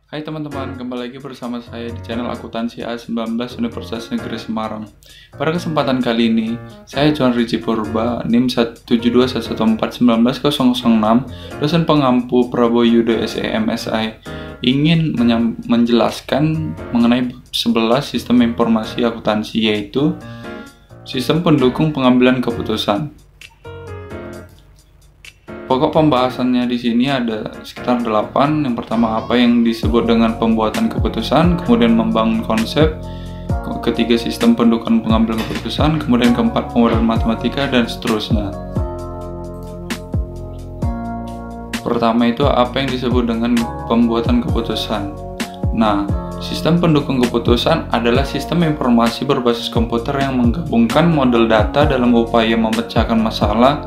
Hai teman-teman, kembali lagi bersama saya di channel Akuntansi A19 Universitas Negeri Semarang. Pada kesempatan kali ini, saya John Rici Purba, NIM 17214190006, dosen pengampu Prabowo Yudo SEMSI, ingin menjelaskan mengenai bab 11 sistem informasi akuntansi, yaitu sistem pendukung pengambilan keputusan. Pokok pembahasannya di sini ada sekitar 8. Yang pertama, apa yang disebut dengan pembuatan keputusan, kemudian membangun konsep, ketiga sistem pendukung pengambilan keputusan, kemudian keempat pemodal matematika, dan seterusnya. Pertama itu apa yang disebut dengan pembuatan keputusan. Nah, sistem pendukung keputusan adalah sistem informasi berbasis komputer yang menggabungkan model data dalam upaya memecahkan masalah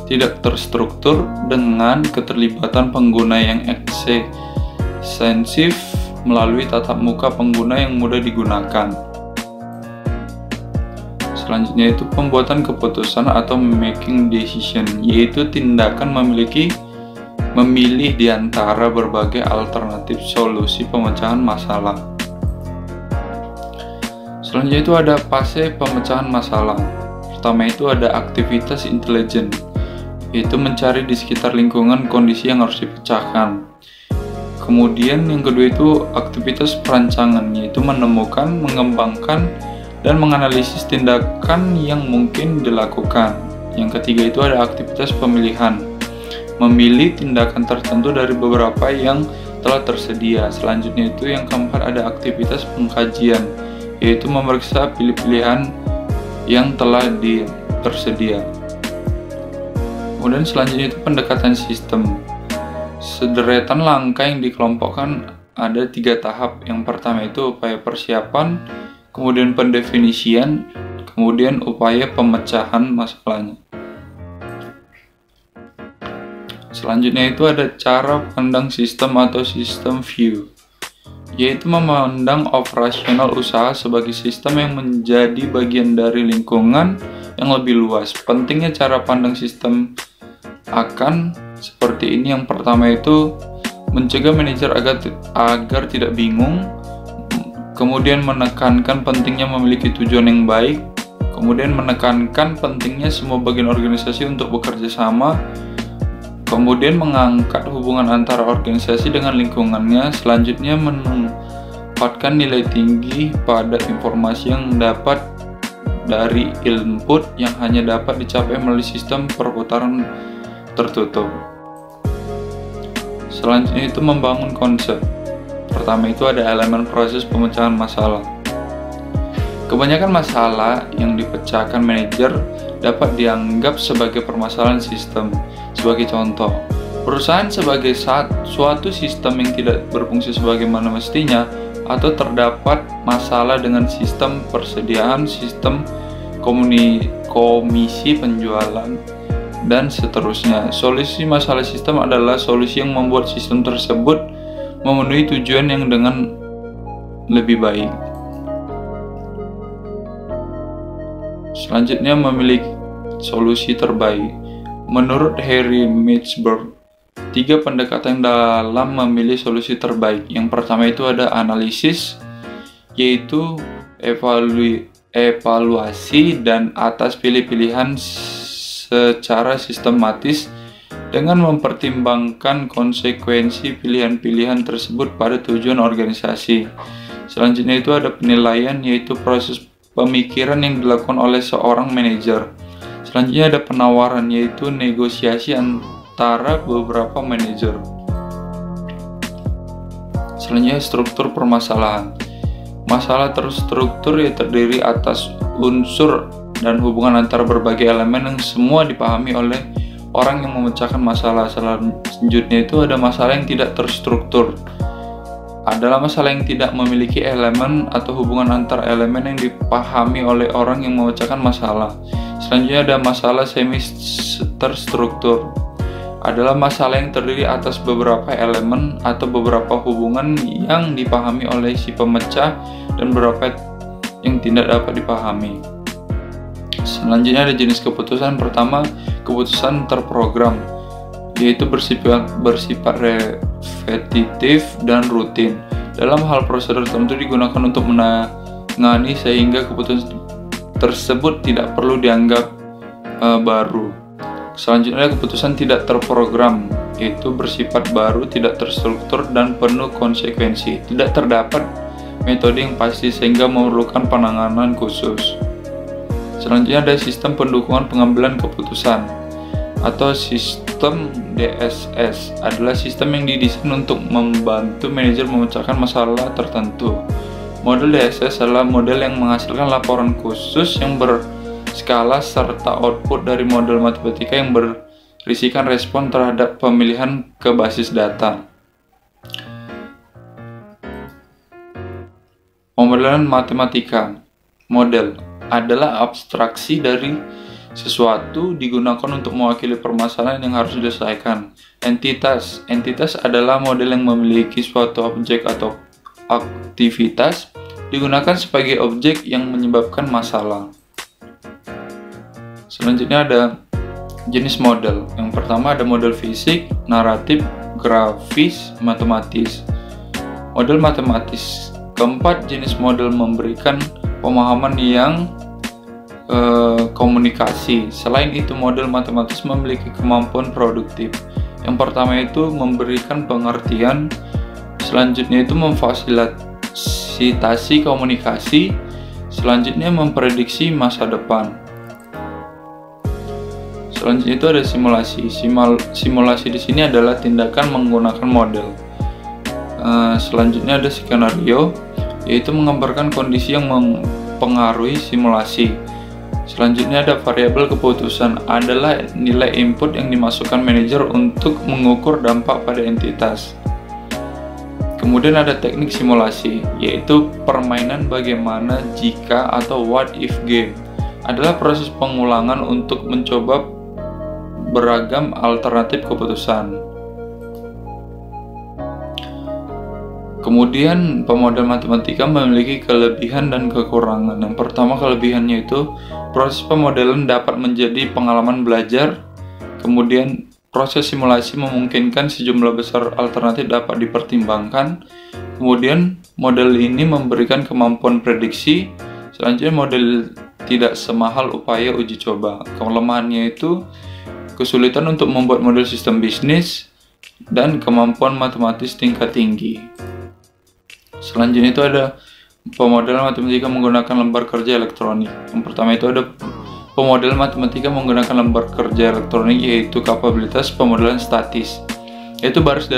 tidak terstruktur dengan keterlibatan pengguna yang ekstensif melalui tatap muka pengguna yang mudah digunakan. Selanjutnya itu pembuatan keputusan atau making decision, yaitu tindakan memilih di antara berbagai alternatif solusi pemecahan masalah. Selanjutnya itu ada fase pemecahan masalah. Pertama itu ada aktivitas intelijen, yaitu mencari di sekitar lingkungan kondisi yang harus dipecahkan. Kemudian yang kedua itu aktivitas perancangan, yaitu menemukan, mengembangkan, dan menganalisis tindakan yang mungkin dilakukan. Yang ketiga itu ada aktivitas pemilihan, memilih tindakan tertentu dari beberapa yang telah tersedia. Selanjutnya itu yang keempat ada aktivitas pengkajian, yaitu memeriksa pilihan yang telah tersedia. Kemudian selanjutnya itu pendekatan sistem. Sederetan langkah yang dikelompokkan ada 3 tahap. Yang pertama itu upaya persiapan, kemudian pendefinisian, kemudian upaya pemecahan masalahnya. Selanjutnya itu ada cara pandang sistem atau sistem view, yaitu memandang operasional usaha sebagai sistem yang menjadi bagian dari lingkungan yang lebih luas. Pentingnya cara pandang sistem akan seperti ini. Yang pertama itu mencegah manajer agar tidak bingung, kemudian menekankan pentingnya memiliki tujuan yang baik, kemudian menekankan pentingnya semua bagian organisasi untuk bekerja sama, kemudian mengangkat hubungan antara organisasi dengan lingkungannya. Selanjutnya menempatkan nilai tinggi pada informasi yang dapat dari input yang hanya dapat dicapai melalui sistem perputaran tertutup. Selanjutnya itu membangun konsep. Pertama itu ada elemen proses pemecahan masalah. Kebanyakan masalah yang dipecahkan manajer dapat dianggap sebagai permasalahan sistem. Sebagai contoh, perusahaan sebagai suatu sistem yang tidak berfungsi sebagaimana mestinya, atau terdapat masalah dengan sistem persediaan, sistem komisi penjualan, dan seterusnya. Solusi masalah sistem adalah solusi yang membuat sistem tersebut memenuhi tujuan yang dengan lebih baik. Selanjutnya memiliki solusi terbaik. Menurut Harry Michberg, 3 pendekatan dalam memilih solusi terbaik. Yang pertama itu ada analisis, yaitu evaluasi dan atas pilihan secara sistematis dengan mempertimbangkan konsekuensi pilihan-pilihan tersebut pada tujuan organisasi. Selanjutnya itu ada penilaian, yaitu proses pemikiran yang dilakukan oleh seorang manajer. Selanjutnya ada penawaran, yaitu negosiasi antara beberapa manajer. Selanjutnya struktur permasalahan. Masalah terstruktur yang terdiri atas unsur dan hubungan antara berbagai elemen yang semua dipahami oleh orang yang memecahkan masalah. Selanjutnya itu ada masalah yang tidak terstruktur. Adalah masalah yang tidak memiliki elemen atau hubungan antar elemen yang dipahami oleh orang yang memecahkan masalah. Selanjutnya ada masalah semi terstruktur. Adalah masalah yang terdiri atas beberapa elemen atau beberapa hubungan yang dipahami oleh si pemecah dan beberapa yang tidak dapat dipahami. Selanjutnya ada jenis keputusan. Pertama, keputusan terprogram, yaitu bersifat repetitif, dan rutin. Dalam hal prosedur tertentu digunakan untuk menangani sehingga keputusan tersebut tidak perlu dianggap baru. Selanjutnya keputusan tidak terprogram, yaitu bersifat baru, tidak terstruktur, dan penuh konsekuensi. Tidak terdapat metode yang pasti sehingga memerlukan penanganan khusus. Selanjutnya ada sistem pendukungan pengambilan keputusan atau sistem DSS. Adalah sistem yang didesain untuk membantu manajer memecahkan masalah tertentu. Model DSS adalah model yang menghasilkan laporan khusus yang berskala serta output dari model matematika yang berisikan respon terhadap pemilihan ke basis data. Pemodelan matematika. Model adalah abstraksi dari sesuatu digunakan untuk mewakili permasalahan yang harus diselesaikan. Entitas adalah model yang memiliki suatu objek atau aktivitas digunakan sebagai objek yang menyebabkan masalah. Selanjutnya ada jenis model. Yang pertama ada model fisik, naratif, grafis, matematis. Model matematis. Keempat jenis model memberikan pemahaman yang komunikasi. Selain itu, model matematis memiliki kemampuan produktif. Yang pertama itu memberikan pengertian, selanjutnya itu memfasilitasi komunikasi, selanjutnya memprediksi masa depan. Selanjutnya itu ada simulasi. Simulasi di sini adalah tindakan menggunakan model. Selanjutnya ada skenario, yaitu menggambarkan kondisi yang mempengaruhi simulasi. Selanjutnya ada variabel keputusan, adalah nilai input yang dimasukkan manajer untuk mengukur dampak pada entitas. Kemudian ada teknik simulasi, yaitu permainan bagaimana jika atau what if game. Adalah proses pengulangan untuk mencoba beragam alternatif keputusan. Kemudian pemodel matematika memiliki kelebihan dan kekurangan. Yang pertama kelebihannya itu proses pemodelan dapat menjadi pengalaman belajar. Kemudian proses simulasi memungkinkan sejumlah besar alternatif dapat dipertimbangkan. Kemudian model ini memberikan kemampuan prediksi. Selanjutnya model tidak semahal upaya uji coba. Kelemahannya itu kesulitan untuk membuat model sistem bisnis dan kemampuan matematis tingkat tinggi. Selanjutnya itu ada pemodelan matematika menggunakan lembar kerja elektronik. Yang pertama itu ada pemodelan matematika menggunakan lembar kerja elektronik, yaitu kapabilitas pemodelan statis, yaitu baris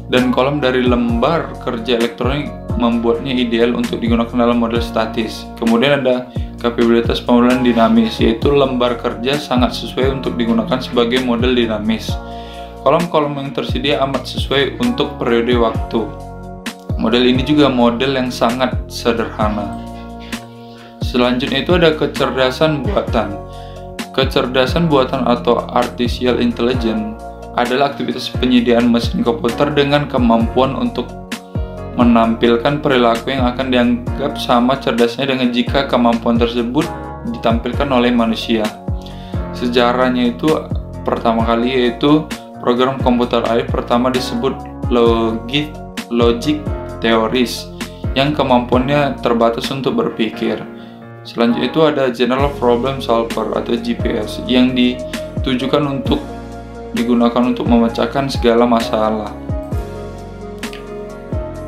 dan kolom dari lembar kerja elektronik membuatnya ideal untuk digunakan dalam model statis. Kemudian ada kapabilitas pemodelan dinamis, yaitu lembar kerja sangat sesuai untuk digunakan sebagai model dinamis. Kolom-kolom yang tersedia amat sesuai untuk periode waktu. Model ini juga model yang sangat sederhana. Selanjutnya itu ada kecerdasan buatan. Kecerdasan buatan atau artificial intelligence adalah aktivitas penyediaan mesin komputer dengan kemampuan untuk menampilkan perilaku yang akan dianggap sama cerdasnya dengan jika kemampuan tersebut ditampilkan oleh manusia. Sejarahnya itu pertama kali yaitu program komputer ALIF pertama disebut logic teoris yang kemampuannya terbatas untuk berpikir. Selanjutnya itu ada General Problem Solver atau GPS yang ditujukan untuk digunakan untuk memecahkan segala masalah.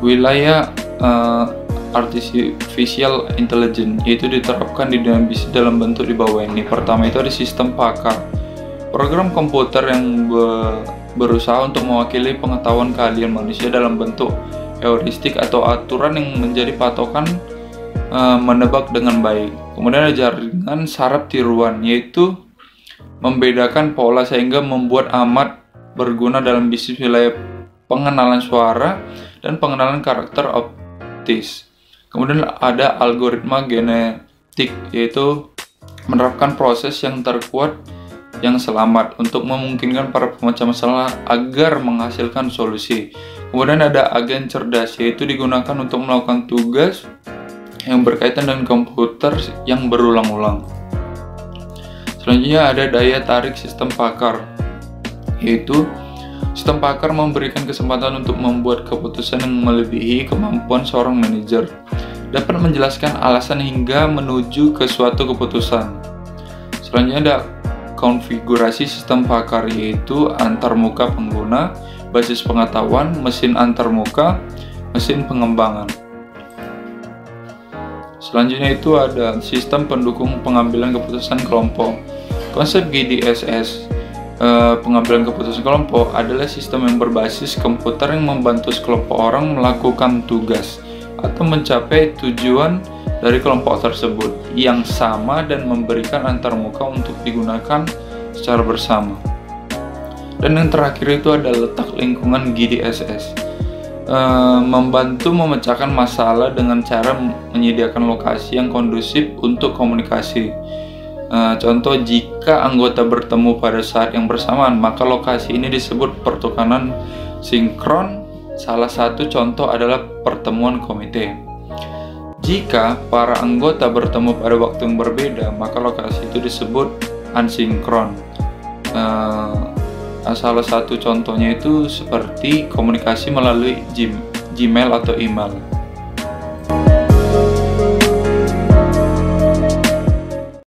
Wilayah artificial intelligence yaitu diterapkan di dunia bisnis dalam bentuk di bawah ini. Pertama itu ada sistem pakar, program komputer yang berusaha untuk mewakili pengetahuan keahlian manusia dalam bentuk heuristik atau aturan yang menjadi patokan menebak dengan baik. Kemudian ada jaringan saraf tiruan, yaitu membedakan pola sehingga membuat amat berguna dalam bisnis wilayah pengenalan suara dan pengenalan karakter optis. Kemudian ada algoritma genetik, yaitu menerapkan proses yang terkuat yang selamat untuk memungkinkan para pemecah masalah agar menghasilkan solusi. Kemudian ada agen cerdas, yaitu digunakan untuk melakukan tugas yang berkaitan dengan komputer yang berulang-ulang. Selanjutnya ada daya tarik sistem pakar, yaitu Sistem pakar memberikan kesempatan untuk membuat keputusan yang melebihi kemampuan seorang manajer, dapat menjelaskan alasan hingga menuju ke suatu keputusan. Selanjutnya ada konfigurasi sistem pakar, yaitu antarmuka pengguna, basis pengetahuan, mesin antarmuka, mesin pengembangan. Selanjutnya itu ada sistem pendukung pengambilan keputusan kelompok. Konsep GDSS, pengambilan keputusan kelompok, adalah sistem yang berbasis komputer yang membantu sekelompok orang melakukan tugas atau mencapai tujuan dari kelompok tersebut yang sama dan memberikan antarmuka untuk digunakan secara bersama. Dan yang terakhir itu ada letak lingkungan GDSS, membantu memecahkan masalah dengan cara menyediakan lokasi yang kondusif untuk komunikasi. Contoh, jika anggota bertemu pada saat yang bersamaan, maka lokasi ini disebut pertukaran sinkron. Salah satu contoh adalah pertemuan komite. Jika para anggota bertemu pada waktu yang berbeda, maka lokasi itu disebut asinkron. Salah satu contohnya itu seperti komunikasi melalui Gmail atau email.